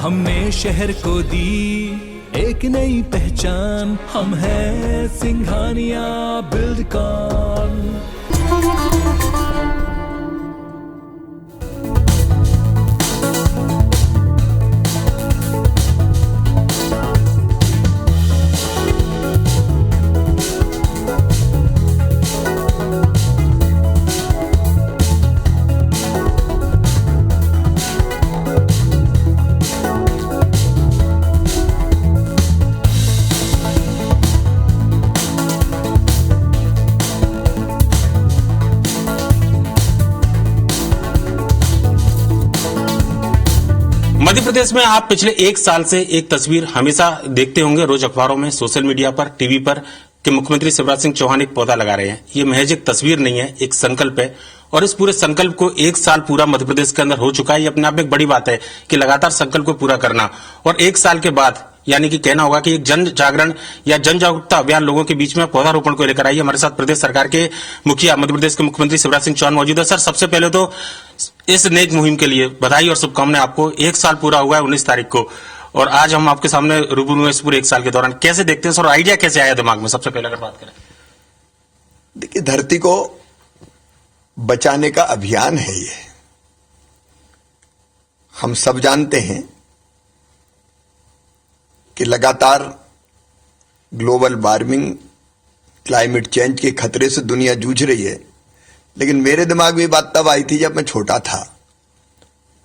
हमने शहर को दी एक नई पहचान, हम हैं सिंघानिया बिल्डकॉन। मध्य प्रदेश में आप पिछले एक साल से एक तस्वीर हमेशा देखते होंगे रोज अखबारों में, सोशल मीडिया पर, टीवी पर, कि मुख्यमंत्री शिवराज सिंह चौहान एक पौधा लगा रहे हैं। ये महज एक तस्वीर नहीं है, एक संकल्प है और इस पूरे संकल्प को एक साल पूरा मध्य प्रदेश के अंदर हो चुका है। ये अपने आप में एक बड़ी बात है कि लगातार संकल्प को पूरा करना और एक साल के बाद यानी कि कहना होगा कि एक जन जागरण या जन जागरूकता अभियान लोगों के बीच में पौधारोपण को लेकर आई। हमारे साथ प्रदेश सरकार के मुखिया, मध्य प्रदेश के मुख्यमंत्री शिवराज सिंह चौहान मौजूद है। सर, सबसे पहले तो इस नेक मुहिम के लिए बधाई और शुभकामनाएं आपको। एक साल पूरा हुआ है 19 तारीख को और आज हम आपके सामने रूबरू हुए इस पूरे एक साल के दौरान। कैसे देखते हैं सर, आइडिया कैसे आया दिमाग में, सबसे पहले अगर बात करें? देखिए, धरती को बचाने का अभियान है ये। हम सब जानते हैं कि लगातार ग्लोबल वार्मिंग, क्लाइमेट चेंज के खतरे से दुनिया जूझ रही है। लेकिन मेरे दिमाग में ये बात तब आई थी जब मैं छोटा था।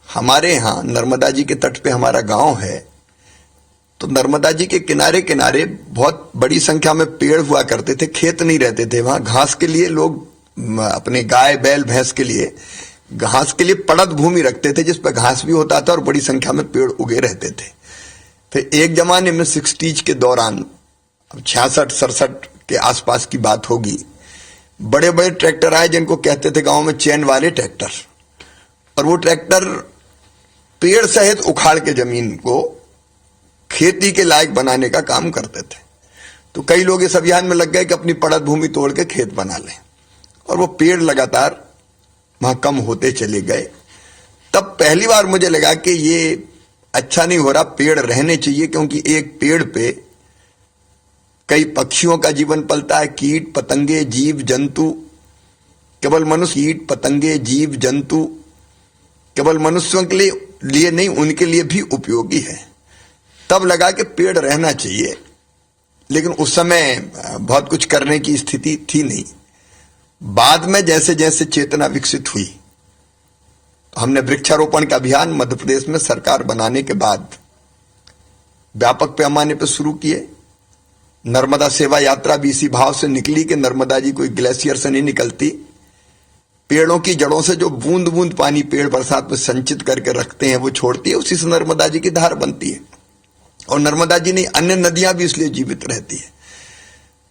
हमारे यहां नर्मदा जी के तट पे हमारा गांव है, तो नर्मदा जी के किनारे किनारे बहुत बड़ी संख्या में पेड़ हुआ करते थे, खेत नहीं रहते थे। वहां घास के लिए लोग अपने गाय बैल भैंस के लिए घास के लिए पड़त भूमि रखते थे, जिस पर घास भी होता था और बड़ी संख्या में पेड़ उगे रहते थे। फिर एक जमाने में 60s के दौरान, 66-67 के आसपास की बात होगी, बड़े बड़े ट्रैक्टर आए जिनको कहते थे गांव में चैन वाले ट्रैक्टर, और वो ट्रैक्टर पेड़ सहित उखाड़ के जमीन को खेती के लायक बनाने का काम करते थे। तो कई लोग इस अभियान में लग गए कि अपनी पड़त भूमि तोड़ के खेत बना लें, और वो पेड़ लगातार वहां कम होते चले गए। तब पहली बार मुझे लगा कि ये अच्छा नहीं हो रहा, पेड़ रहने चाहिए, क्योंकि एक पेड़ पे कई पक्षियों का जीवन पलता है, कीट पतंगे जीव जंतु, केवल मनुष्य, कीट पतंगे जीव जंतु केवल मनुष्यों के लिए नहीं, उनके लिए भी उपयोगी है। तब लगा कि पेड़ रहना चाहिए, लेकिन उस समय बहुत कुछ करने की स्थिति थी नहीं। बाद में जैसे जैसे चेतना विकसित हुई, हमने वृक्षारोपण का अभियान मध्य प्रदेश में सरकार बनाने के बाद व्यापक पैमाने पर शुरू किए। नर्मदा सेवा यात्रा भी इसी भाव से निकली कि नर्मदा जी कोई ग्लेशियर से नहीं निकलती, पेड़ों की जड़ों से जो बूंद बूंद पानी पेड़ बरसात में संचित करके रखते हैं वो छोड़ती है, उसी से नर्मदा जी की धार बनती है। और नर्मदा जी नहीं, अन्य नदियां भी इसलिए जीवित रहती है।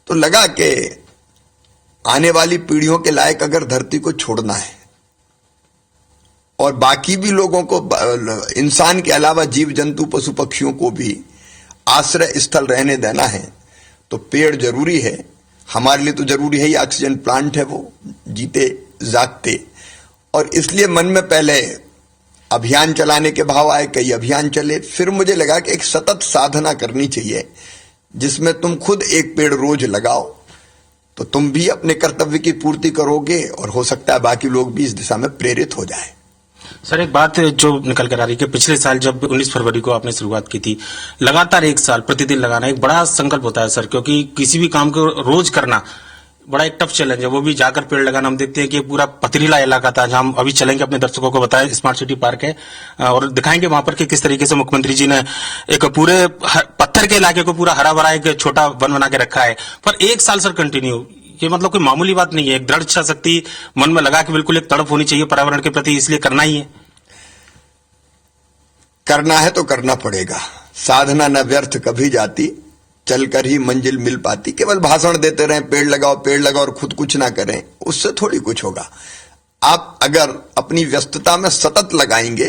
तो लगा कि आने वाली पीढ़ियों के लायक अगर धरती को छोड़ना है और बाकी भी लोगों को, इंसान के अलावा जीव जंतु पशु पक्षियों को भी आश्रय स्थल रहने देना है, तो पेड़ जरूरी है। हमारे लिए तो जरूरी है ही, ऑक्सीजन प्लांट है वो, जीते जागते। और इसलिए मन में पहले अभियान चलाने के भाव आए, कई अभियान चले। फिर मुझे लगा कि एक सतत साधना करनी चाहिए जिसमें तुम खुद एक पेड़ रोज लगाओ, तो तुम भी अपने कर्तव्य की पूर्ति करोगे और हो सकता है बाकी लोग भी इस दिशा में प्रेरित हो जाए। सर, एक बात जो निकल कर आ रही है कि पिछले साल जब 19 फरवरी को आपने शुरुआत की थी, लगातार एक साल प्रतिदिन लगाना एक बड़ा संकल्प होता है सर, क्योंकि किसी भी काम को रोज करना बड़ा एक टफ चैलेंज है। वो भी जाकर पेड़ लगाना, हम देखते हैं कि पूरा पथरीला इलाका था जहां हम अभी चलेंगे, अपने दर्शकों को बताएं, स्मार्ट सिटी पार्क है और दिखाएंगे वहां पर कि किस तरीके से मुख्यमंत्री जी ने एक पूरे पत्थर के इलाके को पूरा हरा भरा एक छोटा वन बना के रखा है। पर एक साल सर कंटिन्यू, ये मतलब कोई मामूली बात नहीं है। एक दृढ़ इच्छा शक्ति मन में लगा कि बिल्कुल एक तड़प होनी चाहिए पर्यावरण के प्रति, इसलिए करना ही है। करना है तो करना पड़ेगा। साधना न व्यर्थ कभी जाती, चलकर ही मंजिल मिल पाती। केवल भाषण देते रहें पेड़ लगाओ और खुद कुछ ना करें, उससे थोड़ी कुछ होगा। आप अगर अपनी व्यस्तता में सतत लगाएंगे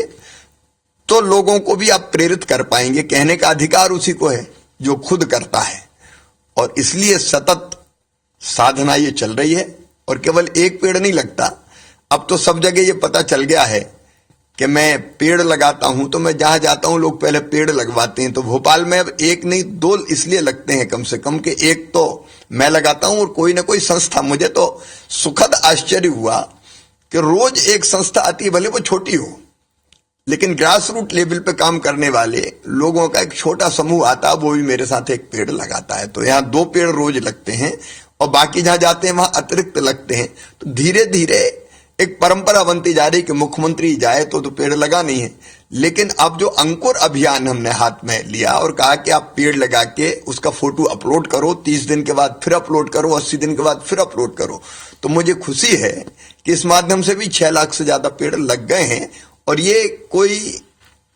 तो लोगों को भी आप प्रेरित कर पाएंगे। कहने का अधिकार उसी को है जो खुद करता है, और इसलिए सतत साधना ये चल रही है। और केवल एक पेड़ नहीं लगता, अब तो सब जगह ये पता चल गया है कि मैं पेड़ लगाता हूं, तो मैं जहां जाता हूं लोग पहले पेड़ लगवाते हैं। तो भोपाल में अब एक नहीं दो इसलिए लगते हैं कम से कम कि एक तो मैं लगाता हूं और कोई ना कोई संस्था। मुझे तो सुखद आश्चर्य हुआ कि रोज एक संस्था आती है, भले वो छोटी हो, लेकिन ग्रास रूट लेवल पे काम करने वाले लोगों का एक छोटा समूह आता है, वो भी मेरे साथ एक पेड़ लगाता है। तो यहाँ 2 पेड़ रोज लगते हैं और बाकी जहां जाते हैं वहां अतिरिक्त लगते हैं। तो धीरे धीरे एक परंपरा बनती जा रही कि मुख्यमंत्री जाए तो पेड़ लगा नहीं है। लेकिन अब जो अंकुर अभियान हमने हाथ में लिया और कहा कि आप पेड़ लगा के उसका फोटो अपलोड करो, 30 दिन के बाद फिर अपलोड करो, 80 दिन के बाद फिर अपलोड करो, तो मुझे खुशी है कि इस माध्यम से भी 6 लाख से ज्यादा पेड़ लग गए हैं। और ये कोई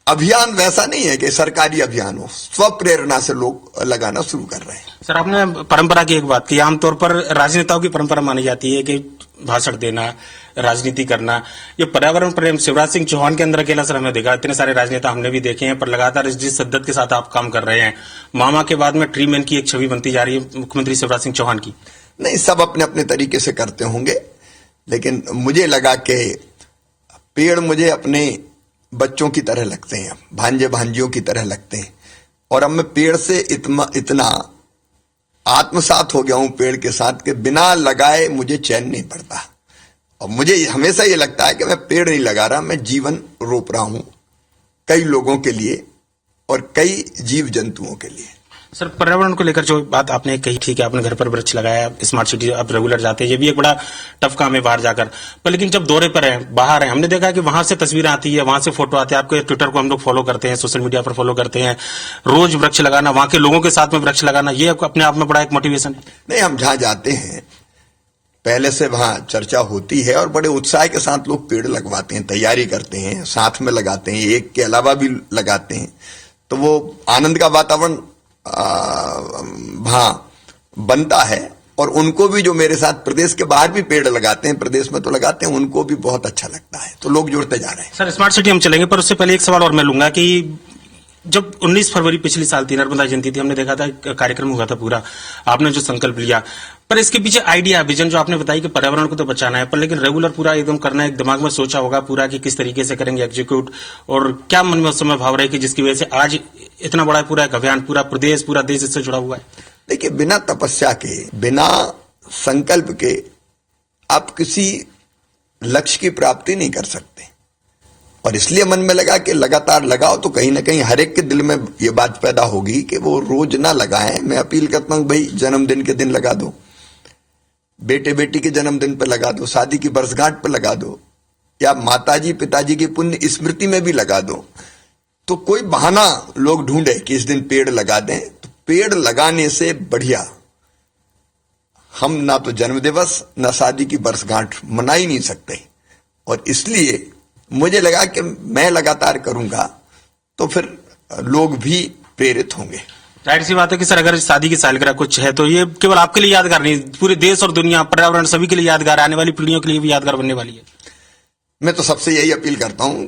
अभियान वैसा नहीं है कि सरकारी अभियान हो, स्वप्रेरणा से लोग लगाना शुरू कर रहे हैं। सर, आपने परंपरा की एक बात की। आमतौर पर राजनेताओं की परंपरा मानी जाती है कि भाषण देना, राजनीति करना। ये पर्यावरण प्रेम शिवराज सिंह चौहान के अंदर अकेला सर हमने देखा, इतने सारे राजनेता हमने भी देखे हैं, पर लगातार जिस शिद्दत के साथ आप काम कर रहे हैं, मामा के बाद में ट्री मैन की एक छवि बनती जा रही है मुख्यमंत्री शिवराज सिंह चौहान की। नहीं, सब अपने अपने तरीके से करते होंगे, लेकिन मुझे लगा कि पेड़ मुझे अपने बच्चों की तरह लगते हैं, भांजे भांजियों की तरह लगते हैं। और अब मैं पेड़ से इतना आत्मसात हो गया हूं पेड़ के साथ कि बिना लगाए मुझे चैन नहीं पड़ता। और मुझे हमेशा ये लगता है कि मैं पेड़ नहीं लगा रहा, मैं जीवन रोप रहा हूं कई लोगों के लिए और कई जीव जंतुओं के लिए। सर, पर्यावरण को लेकर जो बात आपने कही, ठीक है, आपने घर पर वृक्ष लगाया, स्मार्ट सिटी अब रेगुलर जाते हैं, ये भी एक बड़ा टफ काम है बाहर जाकर। पर लेकिन जब दौरे पर हैं, बाहर हैं, हमने देखा कि वहां से तस्वीरें आती है, वहां से फोटो आते हैं। आपके ट्विटर को हम लोग फॉलो करते हैं, सोशल मीडिया पर फॉलो करते हैं, रोज वृक्ष लगाना, वहां के लोगों के साथ में वृक्ष लगाना, ये अपने आप में बड़ा एक मोटिवेशन है। नहीं, हम जहां जाते हैं पहले से वहां चर्चा होती है और बड़े उत्साह के साथ लोग पेड़ लगवाते हैं, तैयारी करते हैं, साथ में लगाते हैं, एक के अलावा भी लगाते हैं। तो वो आनंद का वातावरण वहां बनता है। और उनको भी जो मेरे साथ प्रदेश के बाहर भी पेड़ लगाते हैं, प्रदेश में तो लगाते हैं, उनको भी बहुत अच्छा लगता है। तो लोग जुड़ते जा रहे हैं। सर, स्मार्ट सिटी हम चलेंगे, पर उससे पहले एक सवाल और मैं लूंगा कि जब 19 फरवरी पिछली साल थी, नर्मदा जयंती थी, हमने देखा था कार्यक्रम हुआ था पूरा, आपने जो संकल्प लिया, पर इसके पीछे आइडिया, विजन जो आपने बताई कि पर्यावरण को तो बचाना है, पर लेकिन रेगुलर पूरा एकदम करना है, एक दिमाग में सोचा होगा पूरा कि किस तरीके से करेंगे एग्जीक्यूट, और क्या मन में उस समय भाव रहे कि जिसकी वजह से आज इतना बड़ा पूरा एक अभियान, पूरा प्रदेश, पूरा देश इससे जुड़ा हुआ है। देखिए, बिना तपस्या के, बिना संकल्प के आप किसी लक्ष्य की प्राप्ति नहीं कर सकते। और इसलिए मन में लगा कि लगातार लगाओ, तो कहीं ना कहीं हर एक के दिल में ये बात पैदा होगी कि वो रोज ना लगाएं। मैं अपील करता हूं, भाई जन्मदिन के दिन लगा दो, बेटे बेटी के जन्मदिन पर लगा दो, शादी की वर्षगांठ पर लगा दो, या माताजी पिताजी की पुण्य स्मृति में भी लगा दो। तो कोई बहाना लोग ढूंढे कि इस दिन पेड़ लगा दें, तो पेड़ लगाने से बढ़िया हम ना तो जन्म दिवस ना शादी की वर्षगांठ मना ही नहीं सकते। और इसलिए मुझे लगा कि मैं लगातार करूंगा तो फिर लोग भी प्रेरित होंगे। जाहिर सी बात है कि सर, अगर शादी की सालगिरह कुछ है तो ये केवल आपके लिए यादगार नहीं, पूरे देश और दुनिया, पर्यावरण सभी के लिए यादगार, आने वाली पीढ़ियों के लिए भी यादगार बनने वाली है। मैं तो सबसे यही अपील करता हूं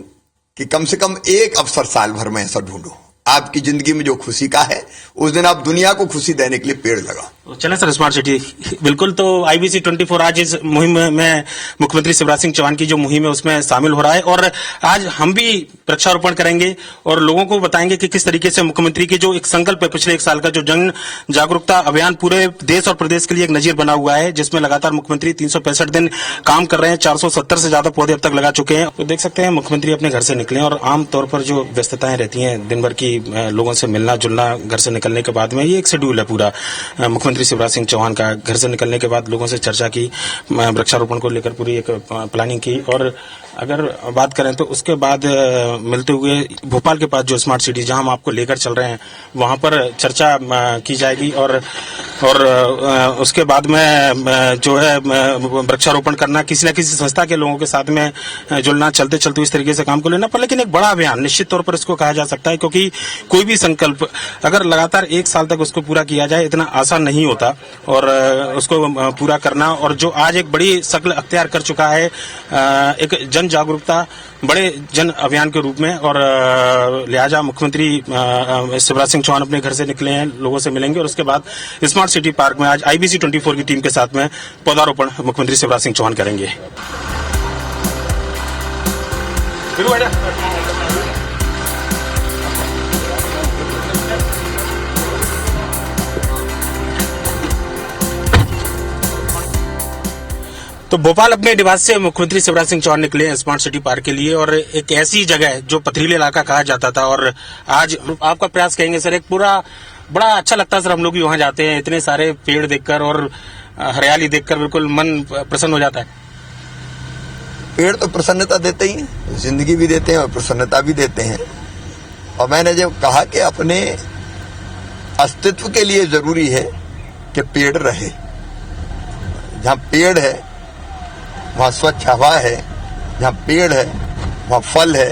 कि कम से कम एक अवसर साल भर में ऐसा ढूंढो, आपकी जिंदगी में जो खुशी का है, उस दिन आप दुनिया को खुशी देने के लिए पेड़ लगाओ। चले सर, स्मार्ट सिटी बिल्कुल। तो IBC 24 आज इस मुहिम में मुख्यमंत्री शिवराज सिंह चौहान की जो मुहिम है उसमें शामिल हो रहा है, और आज हम भी वृक्षारोपण करेंगे और लोगों को बताएंगे कि किस तरीके से मुख्यमंत्री की जो एक संकल्प है पिछले 1 साल का, जो जन जागरूकता अभियान पूरे देश और प्रदेश के लिए एक नजीर बना हुआ है, जिसमें लगातार मुख्यमंत्री 365 दिन काम कर रहे हैं, 470 से ज्यादा पौधे अब तक लगा चुके हैं। तो देख सकते हैं मुख्यमंत्री अपने घर से निकले, और आमतौर पर जो व्यस्तताएं रहती हैं दिन भर की, लोगों से मिलना जुलना, घर से निकलने के बाद में ये एक शेड्यूल है पूरा मुख्यमंत्री शिवराज सिंह चौहान का। घर से निकलने के बाद लोगों से चर्चा की, वृक्षारोपण को लेकर पूरी एक प्लानिंग की, और अगर बात करें तो उसके बाद मिलते हुए भोपाल के पास जो स्मार्ट सिटी जहां हम आपको लेकर चल रहे हैं वहां पर चर्चा की जाएगी, और उसके बाद में जो है वृक्षारोपण करना, किसी न किसी संस्था के लोगों के साथ में जुड़ना, चलते चलते इस तरीके से काम को लेना। पर लेकिन एक बड़ा अभियान निश्चित तौर पर इसको कहा जा सकता है, क्योंकि कोई भी संकल्प अगर लगातार 1 साल तक उसको पूरा किया जाए इतना आसान नहीं होता, और उसको पूरा करना, और जो आज एक बड़ी शक्ल अख्तियार कर चुका है एक जन जागरूकता बड़े जन अभियान के रूप में, और लिहाजा मुख्यमंत्री शिवराज सिंह चौहान अपने घर से निकले हैं, लोगों से मिलेंगे, और उसके बाद स्मार्ट सिटी पार्क में आज IBC 24 की टीम के साथ में पौधारोपण मुख्यमंत्री शिवराज सिंह चौहान करेंगे। फिर बैठा। तो भोपाल अपने निवास से मुख्यमंत्री शिवराज सिंह चौहान निकले हैं स्मार्ट सिटी पार्क के लिए, और एक ऐसी जगह है जो पथरीले इलाका कहा जाता था, और आज आपका प्रयास कहेंगे सर, एक पूरा बड़ा अच्छा लगता है सर, हम लोग भी वहां जाते हैं, इतने सारे पेड़ देखकर और हरियाली देखकर बिल्कुल मन प्रसन्न हो जाता है। पेड़ तो प्रसन्नता देते ही हैं, जिंदगी भी देते हैं और प्रसन्नता भी देते हैं। और मैंने जब कहा कि अपने अस्तित्व के लिए जरूरी है कि पेड़ रहे, जहां पेड़ है वहां स्वच्छ हवा है, जहां पेड़ है वहां फल है,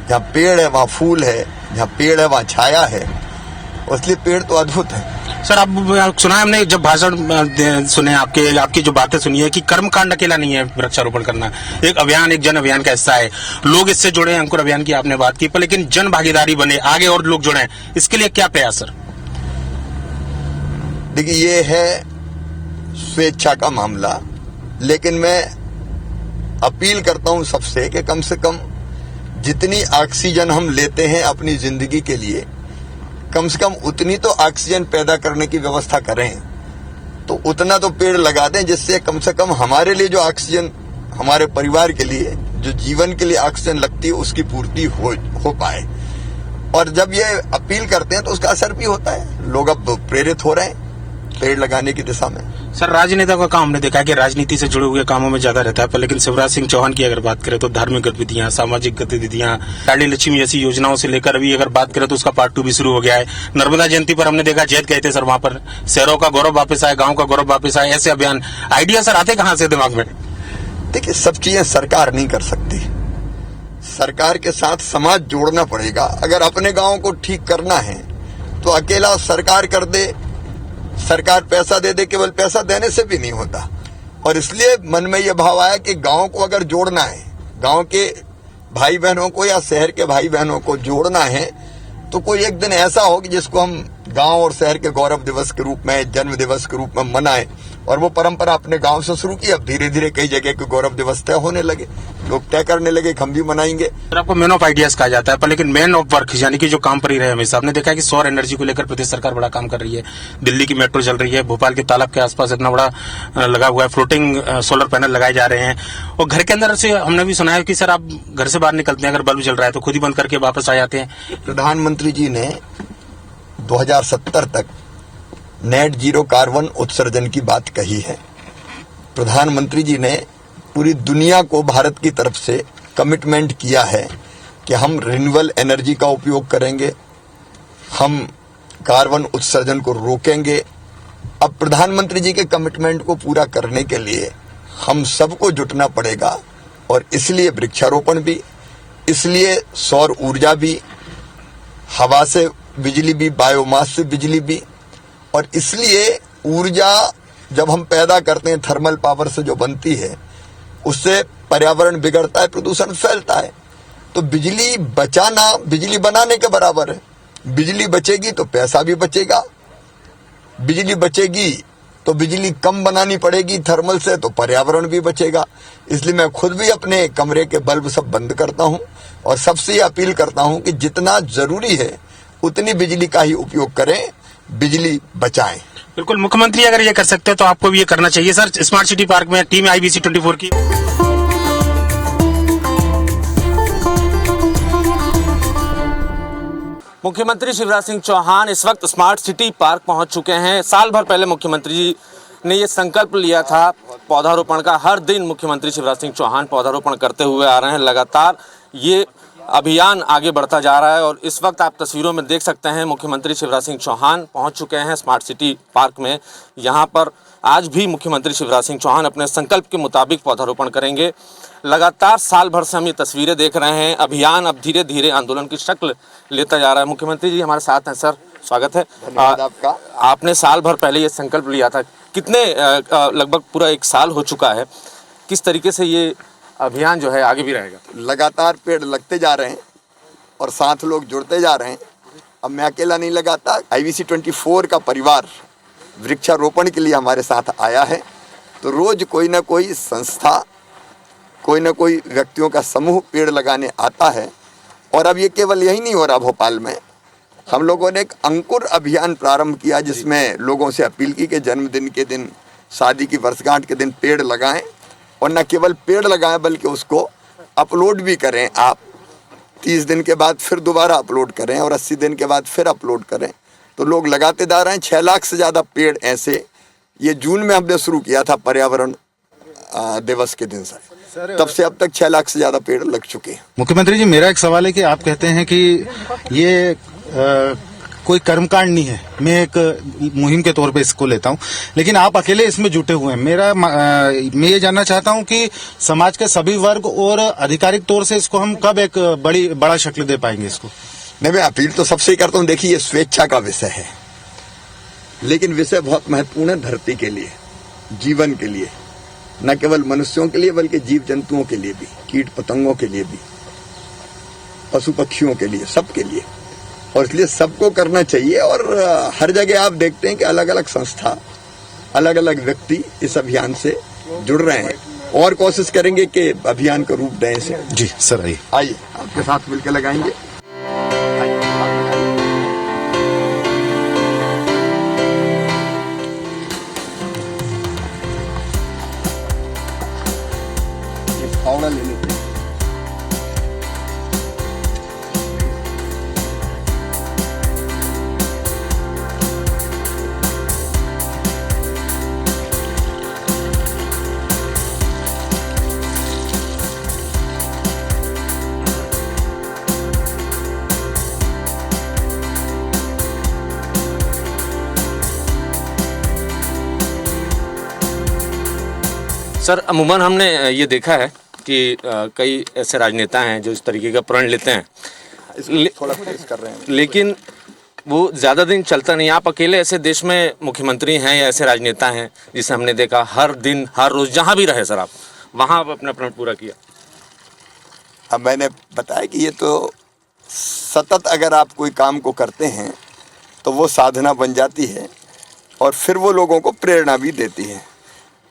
जहां पेड़ है वहां फूल है, जहां पेड़ है वहां छाया है, इसलिए पेड़ तो अद्भुत है। सर आप सुना है हमने जब भाषण सुने आपकी जो बातें सुनी है कि कर्मकांड अकेला नहीं है वृक्षारोपण करना, एक अभियान, एक जन अभियान का हिस्सा है, लोग इससे जुड़े हैं। अंकुर अभियान की आपने बात की, पर लेकिन जन भागीदारी बने, आगे और लोग जुड़े, इसके लिए क्या प्रयास सर? देखिए, ये है स्वेच्छा का मामला, लेकिन मैं अपील करता हूं सबसे कि कम से कम जितनी ऑक्सीजन हम लेते हैं अपनी जिंदगी के लिए, कम से कम उतनी तो ऑक्सीजन पैदा करने की व्यवस्था करें, तो उतना तो पेड़ लगा दें जिससे कम से कम हमारे लिए जो ऑक्सीजन, हमारे परिवार के लिए जो जीवन के लिए ऑक्सीजन लगती है उसकी पूर्ति हो पाए। और जब ये अपील करते हैं तो उसका असर भी होता है, लोग अब प्रेरित हो रहे हैं पेड़ लगाने की दिशा में। सर राजनेता का काम हमने देखा है कि राजनीति से जुड़े हुए कामों में ज्यादा रहता है, पर लेकिन शिवराज सिंह चौहान की अगर बात करें तो धार्मिक गतिविधियां, सामाजिक गतिविधियां, लाडली लक्ष्मी जैसी योजनाओं से लेकर अभी अगर बात करें तो उसका पार्ट 2 भी शुरू हो गया है। नर्मदा जयंती पर हमने देखा जैत गए थे सर, वहां पर शहरों का गौरव वापस आए, गाँव का गौरव वापस आए, ऐसे अभियान आइडिया सर आते कहाँ से दिमाग में? देखिए, सब चीजें सरकार नहीं कर सकती, सरकार के साथ समाज जोड़ना पड़ेगा। अगर अपने गांव को ठीक करना है तो अकेला सरकार कर दे, सरकार पैसा दे दे, केवल पैसा देने से भी नहीं होता। और इसलिए मन में यह भाव आया कि गांव को अगर जोड़ना है, गांव के भाई बहनों को या शहर के भाई बहनों को जोड़ना है, तो कोई एक दिन ऐसा हो कि जिसको हम गांव और शहर के गौरव दिवस के रूप में, जन्म दिवस के रूप में मनाएं। और वो परंपरा अपने गांव से शुरू की, अब धीरे धीरे कई जगह के गौरव दिवस तय होने लगे, लोग तय करने लगे कि हम भी मनाएंगे। सर आपको मैन ऑफ आइडियाज कहा जाता है, पर लेकिन मैन ऑफ वर्क यानी कि जो काम पर ही रहे हमेशा, आपने देखा है कि सौर एनर्जी को लेकर प्रदेश सरकार बड़ा काम कर रही है, दिल्ली की मेट्रो चल रही है, भोपाल के तालाब के आसपास इतना बड़ा लगा हुआ है, फ्लोटिंग सोलर पैनल लगाए जा रहे हैं। और घर के अंदर से हमने भी सुना है कि सर आप घर से बाहर निकलते हैं, अगर बल्ब जल रहा है तो खुद ही बंद करके वापस आ जाते हैं। प्रधानमंत्री जी ने 2070 तक नेट जीरो कार्बन उत्सर्जन की बात कही है। प्रधानमंत्री जी ने पूरी दुनिया को भारत की तरफ से कमिटमेंट किया है कि हम रिन्यूएबल एनर्जी का उपयोग करेंगे, हम कार्बन उत्सर्जन को रोकेंगे। अब प्रधानमंत्री जी के कमिटमेंट को पूरा करने के लिए हम सबको जुटना पड़ेगा, और इसलिए वृक्षारोपण भी, इसलिए सौर ऊर्जा भी, हवा से बिजली भी, बायोमास से बिजली भी, और इसलिए ऊर्जा जब हम पैदा करते हैं थर्मल पावर से जो बनती है, उससे पर्यावरण बिगड़ता है, प्रदूषण फैलता है। तो बिजली बचाना बिजली बनाने के बराबर है। बिजली बचेगी तो पैसा भी बचेगा, बिजली बचेगी तो बिजली कम बनानी पड़ेगी थर्मल से, तो पर्यावरण भी बचेगा। इसलिए मैं खुद भी अपने कमरे के बल्ब सब बंद करता हूं और सबसे अपील करता हूं कि जितना जरूरी है उतनी बिजली का ही उपयोग करें, बिजली बचाएं। बिल्कुल, मुख्यमंत्री अगर ये कर सकते हैं तो आपको भी ये करना चाहिए सर। स्मार्ट सिटी पार्क में टीम IBC 24 की मुख्यमंत्री शिवराज सिंह चौहान इस वक्त स्मार्ट सिटी पार्क पहुंच चुके हैं। साल भर पहले मुख्यमंत्री जी ने ये संकल्प लिया था पौधारोपण का। हर दिन मुख्यमंत्री शिवराज सिंह चौहान पौधारोपण करते हुए आ रहे हैं। लगातार ये अभियान आगे बढ़ता जा रहा है और इस वक्त आप तस्वीरों में देख सकते हैं मुख्यमंत्री शिवराज सिंह चौहान पहुंच चुके हैं स्मार्ट सिटी पार्क में। यहाँ पर आज भी मुख्यमंत्री शिवराज सिंह चौहान अपने संकल्प के मुताबिक पौधारोपण करेंगे। लगातार साल भर से हम ये तस्वीरें देख रहे हैं। अभियान अब धीरे धीरे आंदोलन की शक्ल लेता जा रहा है। मुख्यमंत्री जी हमारे साथ हैं सर, स्वागत है। धन्यवाद आपका। आपने साल भर पहले ये संकल्प लिया था, कितने लगभग पूरा 1 साल हो चुका है, किस तरीके से ये अभियान जो है आगे भी रहेगा? लगातार पेड़ लगते जा रहे हैं और साथ लोग जुड़ते जा रहे हैं। अब मैं अकेला नहीं लगाता, IBC 24 का परिवार वृक्षारोपण के लिए हमारे साथ आया है। तो रोज कोई ना कोई संस्था, कोई ना कोई व्यक्तियों का समूह पेड़ लगाने आता है। और अब ये केवल यही नहीं हो रहा, भोपाल में हम लोगों ने एक अंकुर अभियान प्रारंभ किया जिसमें लोगों से अपील की कि जन्मदिन के दिन, शादी की वर्षगांठ के दिन पेड़ लगाएं, और न केवल पेड़ लगाएं बल्कि उसको अपलोड भी करें। आप 30 दिन के बाद फिर दोबारा अपलोड करें और 80 दिन के बाद फिर अपलोड करें, तो लोग लगाते जा रहे हैं। 6 लाख से ज़्यादा पेड़ ऐसे, ये जून में हमने शुरू किया था पर्यावरण दिवस के दिन से, तब से अब तक 6 लाख से ज़्यादा पेड़ लग चुके हैं। मुख्यमंत्री जी, मेरा एक सवाल है कि आप कहते हैं कि ये कोई कर्मकांड नहीं है, मैं एक मुहिम के तौर पे इसको लेता हूं, लेकिन आप अकेले इसमें जुटे हुए हैं। मैं ये जानना चाहता हूं कि समाज के सभी वर्ग और आधिकारिक तौर से इसको हम कब एक बड़ा शक्ल दे पाएंगे इसको? नहीं, मैं अपील तो सबसे ही करता हूं। देखिए, ये स्वेच्छा का विषय है, लेकिन विषय बहुत महत्वपूर्ण है धरती के लिए, जीवन के लिए, न केवल मनुष्यों के लिए बल्कि जीव जंतुओं के लिए भी, कीट पतंगों के लिए भी, पशु पक्षियों के लिए, सबके लिए। और इसलिए सबको करना चाहिए। और हर जगह आप देखते हैं कि अलग अलग संस्था, अलग अलग व्यक्ति इस अभियान से जुड़ रहे हैं, और कोशिश करेंगे कि अभियान को रूप दें इसे। जी सर, आइए आपके साथ मिलकर लगाएंगे। फावड़ा ले लेते हैं। सर, अमूमन हमने ये देखा है कि कई ऐसे राजनेता हैं जो इस तरीके का प्रण लेते हैं, थोड़ा फेस कर रहे हैं, लेकिन वो ज़्यादा दिन चलता नहीं। आप अकेले ऐसे देश में मुख्यमंत्री हैं या ऐसे राजनेता हैं जिसे हमने देखा हर दिन, हर रोज़, जहाँ भी रहे सर आप, वहाँ आप अपना प्रण पूरा किया। अब मैंने बताया कि ये तो सतत अगर आप कोई काम को करते हैं तो वो साधना बन जाती है, और फिर वो लोगों को प्रेरणा भी देती है।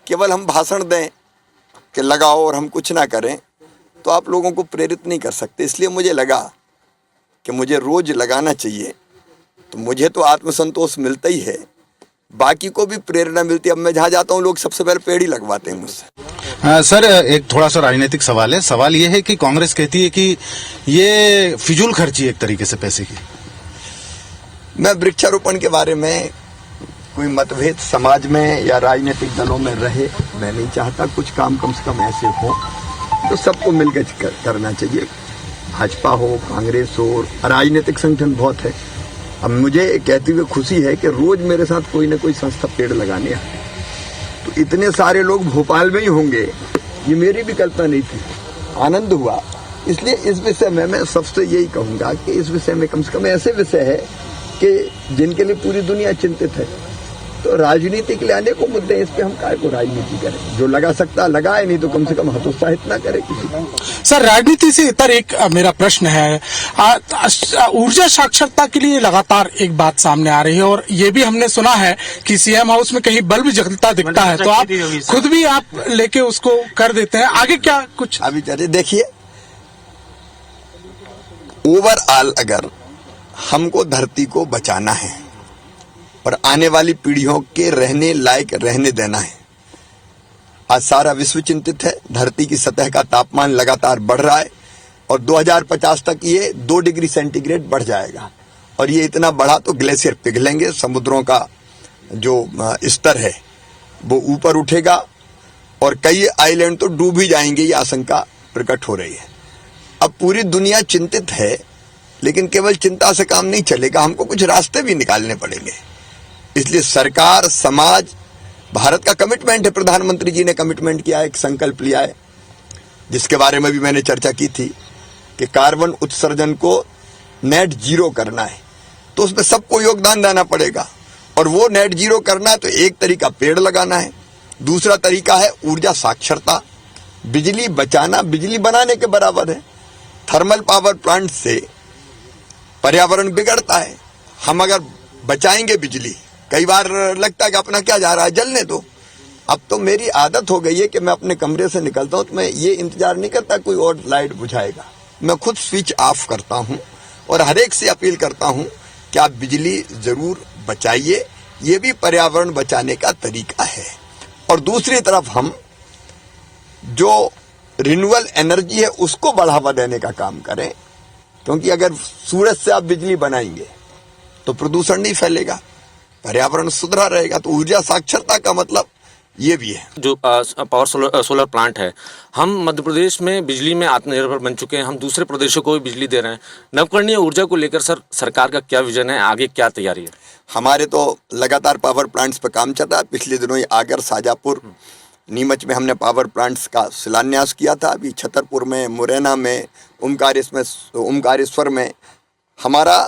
केवल हम भाषण दें कि लगाओ और हम कुछ ना करें तो आप लोगों को प्रेरित नहीं कर सकते। इसलिए मुझे लगा कि मुझे रोज़ लगाना चाहिए, तो मुझे तो आत्मसंतोष मिलता ही है, बाकी को भी प्रेरणा मिलती है। अब मैं जहाँ जाता हूँ लोग सबसे पहले पेड़ ही लगवाते हैं मुझसे। सर, एक थोड़ा सा राजनीतिक सवाल है। सवाल ये है कि कांग्रेस कहती है कि ये फिजूल खर्ची है एक तरीके से पैसे की। मैं वृक्षारोपण के बारे में कोई मतभेद समाज में या राजनीतिक दलों में रहे, मैं नहीं चाहता। कुछ काम कम से कम ऐसे हो तो सबको मिलकर करना चाहिए, भाजपा हो, कांग्रेस हो, राजनीतिक संगठन बहुत है। अब मुझे कहते हुए खुशी है कि रोज मेरे साथ कोई ना कोई संस्था पेड़ लगाने आए, तो इतने सारे लोग भोपाल में ही होंगे, ये मेरी भी कल्पना नहीं थी। आनंद हुआ। इसलिए इस विषय में मैं सबसे यही कहूंगा कि इस विषय में कम से कम ऐसे विषय है कि जिनके लिए पूरी दुनिया चिंतित है, तो राजनीति के लिए अनेकों मुद्दे, इस पे हम काय को राजनीति करें। जो लगा सकता लगाए, नहीं तो कम से कम हतोत्साहित ना करे किसी को। सर, राजनीति से इतर एक मेरा प्रश्न है, ऊर्जा साक्षरता के लिए लगातार एक बात सामने आ रही है, और ये भी हमने सुना है कि सीएम हाउस में कहीं बल्ब जलता दिखता है, तो आप खुद भी आप लेके उसको कर देते हैं। आगे क्या कुछ अभी चलिए देखिए, ओवरऑल अगर हमको धरती को बचाना है और आने वाली पीढ़ियों के रहने लायक रहने देना है, आज सारा विश्व चिंतित है। धरती की सतह का तापमान लगातार बढ़ रहा है और 2050 तक ये 2 डिग्री सेंटीग्रेड बढ़ जाएगा, और ये इतना बढ़ा तो ग्लेशियर पिघलेंगे, समुद्रों का जो स्तर है वो ऊपर उठेगा और कई आइलैंड तो डूब ही जाएंगे, ये आशंका प्रकट हो रही है। अब पूरी दुनिया चिंतित है, लेकिन केवल चिंता से काम नहीं चलेगा, हमको कुछ रास्ते भी निकालने पड़ेंगे। इसलिए सरकार, समाज, भारत का कमिटमेंट है, प्रधानमंत्री जी ने कमिटमेंट किया है, एक संकल्प लिया है, जिसके बारे में भी मैंने चर्चा की थी कि कार्बन उत्सर्जन को नेट जीरो करना है, तो उसमें सबको योगदान देना पड़ेगा। और वो नेट जीरो करना है तो एक तरीका पेड़ लगाना है, दूसरा तरीका है ऊर्जा साक्षरता, बिजली बचाना बिजली बनाने के बराबर है। थर्मल पावर प्लांट से पर्यावरण बिगड़ता है, हम अगर बचाएंगे बिजली, कई बार लगता है कि अपना क्या जा रहा है, जलने दो, अब तो मेरी आदत हो गई है कि मैं अपने कमरे से निकलता हूं तो मैं ये इंतजार नहीं करता कोई और लाइट बुझाएगा, मैं खुद स्विच ऑफ करता हूं और हर एक से अपील करता हूं कि आप बिजली जरूर बचाइए, ये भी पर्यावरण बचाने का तरीका है। और दूसरी तरफ हम जो रिन्यूएबल एनर्जी है उसको बढ़ावा देने का काम करें, क्योंकि अगर सूरज से आप बिजली बनाएंगे तो प्रदूषण नहीं फैलेगा, पर्यावरण सुधरा रहेगा। तो ऊर्जा साक्षरता का मतलब ये भी है। जो पावर सोलर प्लांट है, हम मध्य प्रदेश में बिजली में आत्मनिर्भर बन चुके हैं, हम दूसरे प्रदेशों को भी बिजली दे रहे हैं। नवकरणीय ऊर्जा को लेकर सरकार का क्या विजन है, आगे क्या तैयारी है? हमारे तो लगातार पावर प्लांट्स पर काम चल रहा है। पिछले दिनों ही आगर, शाजापुर, नीमच में हमने पावर प्लांट्स का शिलान्यास किया था। अभी छतरपुर में, मुरैना में, ओमकारेश्वर में हमारा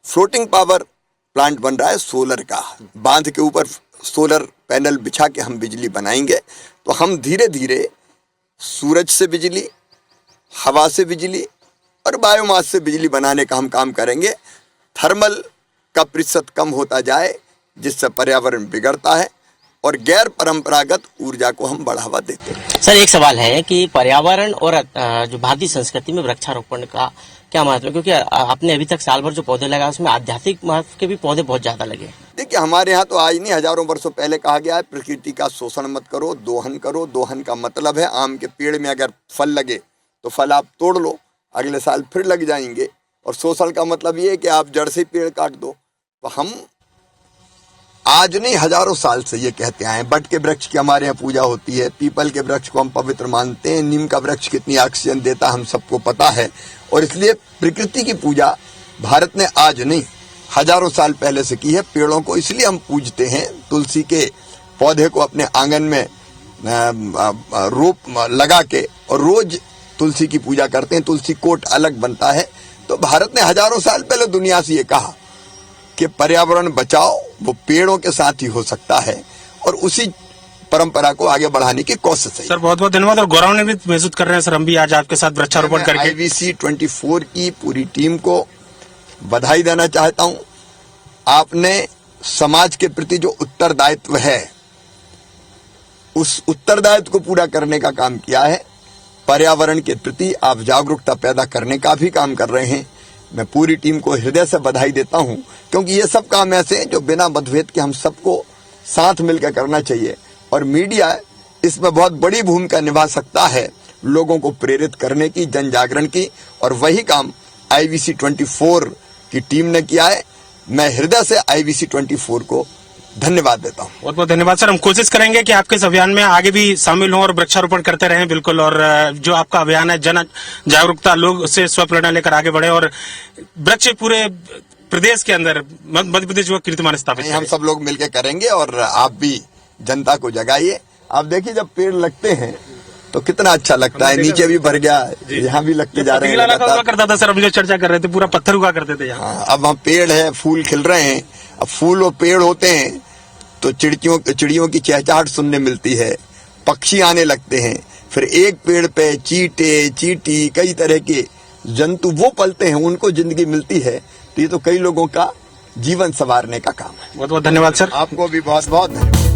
फ्लोटिंग पावर प्लांट बन रहा है सोलर का। बांध के ऊपर सोलर पैनल बिछा के हम बिजली बनाएंगे। तो हम धीरे धीरे सूरज से बिजली, हवा से बिजली और बायोमास से बिजली बनाने का हम काम करेंगे। थर्मल का प्रतिशत कम होता जाए, जिससे पर्यावरण बिगड़ता है, और गैर परंपरागत ऊर्जा को हम बढ़ावा देते हैं। सर, एक सवाल है कि पर्यावरण और जो भारतीय संस्कृति में वृक्षारोपण का क्या महत्व है? क्योंकि आपने अभी तक साल भर जो पौधे लगाए उसमें आध्यात्मिक महत्व के भी पौधे बहुत ज्यादा लगे। देखिए, हमारे यहाँ तो आज नहीं, हजारों वर्षों पहले कहा गया है प्रकृति का शोषण मत करो, दोहन करो। दोहन का मतलब है आम के पेड़ में अगर फल लगे तो फल आप तोड़ लो, अगले साल फिर लग जाएंगे। और शोषण का मतलब ये है कि आप जड़ से पेड़ काट दो। तो हम आज नहीं, हजारों साल से ये कहते आए हैं। बट के वृक्ष की हमारे यहाँ पूजा होती है, पीपल के वृक्ष को हम पवित्र मानते हैं, नीम का वृक्ष कितनी ऑक्सीजन देता हम सबको पता है। और इसलिए प्रकृति की पूजा भारत ने आज नहीं, हजारों साल पहले से की है। पेड़ों को इसलिए हम पूजते हैं। तुलसी के पौधे को अपने आंगन में रोप लगा के और रोज तुलसी की पूजा करते हैं। तुलसी कोट अलग बनता है। तो भारत ने हजारों साल पहले दुनिया से ये कहा कि पर्यावरण बचाओ, वो पेड़ों के साथ ही हो सकता है, और उसी परंपरा को आगे बढ़ाने की कोशिश है। सर, बहुत बहुत धन्यवाद। और गौरव ने भी महसूस कर रहे हैं सर, हम भी आज आपके साथ वृक्षारोपण करके। IVC 24 की पूरी टीम को बधाई देना चाहता हूं। आपने समाज के प्रति जो उत्तरदायित्व है, उस उत्तरदायित्व को पूरा करने का काम किया है। पर्यावरण के प्रति आप जागरूकता पैदा करने का भी काम कर रहे हैं। मैं पूरी टीम को हृदय से बधाई देता हूं, क्योंकि ये सब काम ऐसे हैं जो बिना मतभेद के हम सबको साथ मिलकर करना चाहिए। और मीडिया इसमें बहुत बड़ी भूमिका निभा सकता है, लोगों को प्रेरित करने की, जन जागरण की। और वही काम IVC 24 की टीम ने किया है। मैं हृदय से IVC 24 को धन्यवाद देता हूँ। बहुत बहुत धन्यवाद सर। हम कोशिश करेंगे कि आपके इस अभियान में आगे भी शामिल हों और वृक्षारोपण करते रहें। बिल्कुल। और जो आपका अभियान है, जन जागरूकता, लोग उससे स्वप्रेरणा लेकर आगे बढ़े और वृक्ष पूरे प्रदेश के अंदर, मध्य प्रदेश को कीर्तिमान स्थापित हम सब लोग मिलकर करेंगे। और आप भी जनता को जगाइए। आप देखिए, जब पेड़ लगते हैं तो कितना अच्छा लगता है। नीचे भी भर गया, यहाँ भी लगते जा रहे हैं। करता था सर, हम जो चर्चा कर रहे थे, पूरा पत्थर हुआ करते थे यहाँ। हाँ, अब हम पेड़ है, फूल खिल रहे हैं। अब फूल और पेड़ होते हैं तो चिड़ियों की चहचहाट सुनने मिलती है, पक्षी आने लगते हैं। फिर एक पेड़ पे चींटे, चींटी, कई तरह के जंतु वो पलते हैं, उनको जिंदगी मिलती है। तो ये तो कई लोगों का जीवन संवारने का काम है। बहुत बहुत धन्यवाद सर। आपको भी बहुत बहुत धन्यवाद।